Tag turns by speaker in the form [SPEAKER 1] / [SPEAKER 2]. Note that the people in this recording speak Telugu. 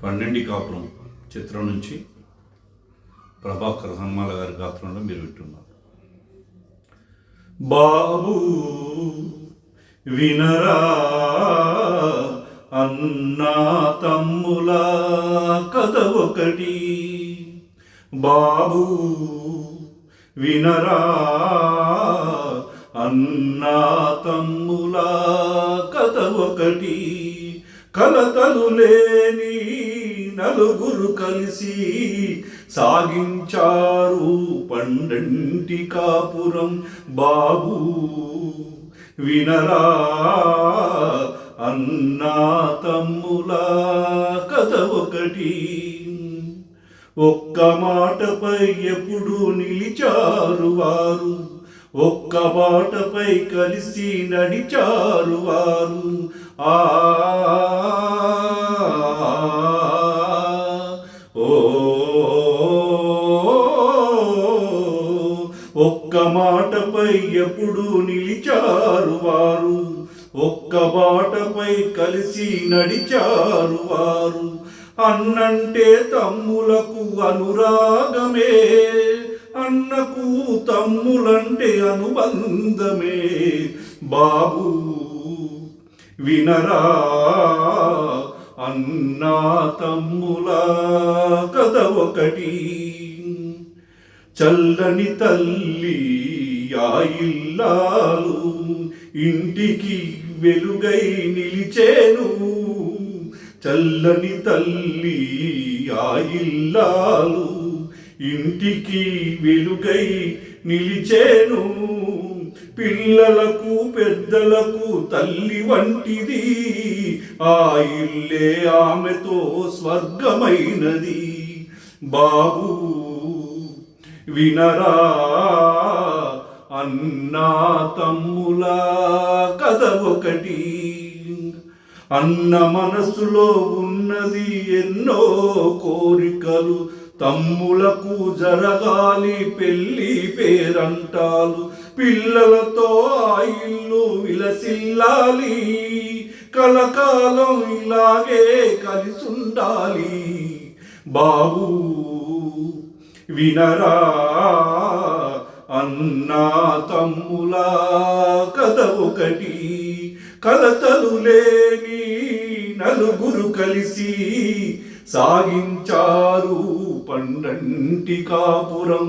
[SPEAKER 1] 12 కాపురం చిత్రం నుంచి ప్రభాకర్ హనుమాల గారి గాత్రంలో మీరు వింటున్నారు. బాబు వినరా అన్నా తమ్ముల కథ ఒకటి, బాబు వినరా అన్నా తమ్ముల కథ ఒకటి. కలతలు లేని నలుగురు కలిసి సాగించారు 12 కాపురం. బాబు వినరా అన్నా తమ్ముల కథ ఒకటి. ఒక్క మాటపై ఎప్పుడు నిలిచారు వారు, ఒక్క బాటపై కలిసి నడిచారు వారు. ఆ ఒక్క మాటపై ఎప్పుడు నిలిచారు వారు, ఒక్క బాటపై కలిసి నడిచారు వారు. అన్నంటే తమ్ములకు అనురాగమే, అన్నకు తమ్ములంటే అనుబంధమే. బాబు వినరా అన్నా తమ్ముల కథ ఒకటి. చల్లని తల్లి ఆ ఇల్లాలు ఇంటికి వెలుగై నిలిచేను, చల్లని తల్లి ఆ ఇల్లాలు ఇంటికి వెలుగై నిలిచేను. పిల్లలకు పెద్దలకు తల్లి వంటిది, ఆ ఇల్లే ఆమెతో స్వర్గమైనది. బాబు వినరా అన్నా తమ్ముల కథ ఒకటి. అన్న మనసులో ఉన్నది ఎన్నో కోరికలు, తమ్ములకు జరగాలి పెళ్ళి పేరంటాలు. పిల్లలతో ఆ ఇల్లు విలసిల్లాలి, కలకాలం ఇలాగే కలిసుండాలి. బాబు వినరా అన్నా తమ్ముల కథ ఒకటి. కలతలు లేని నలుగురు కలిసి సాగించారు 12 కాపురం.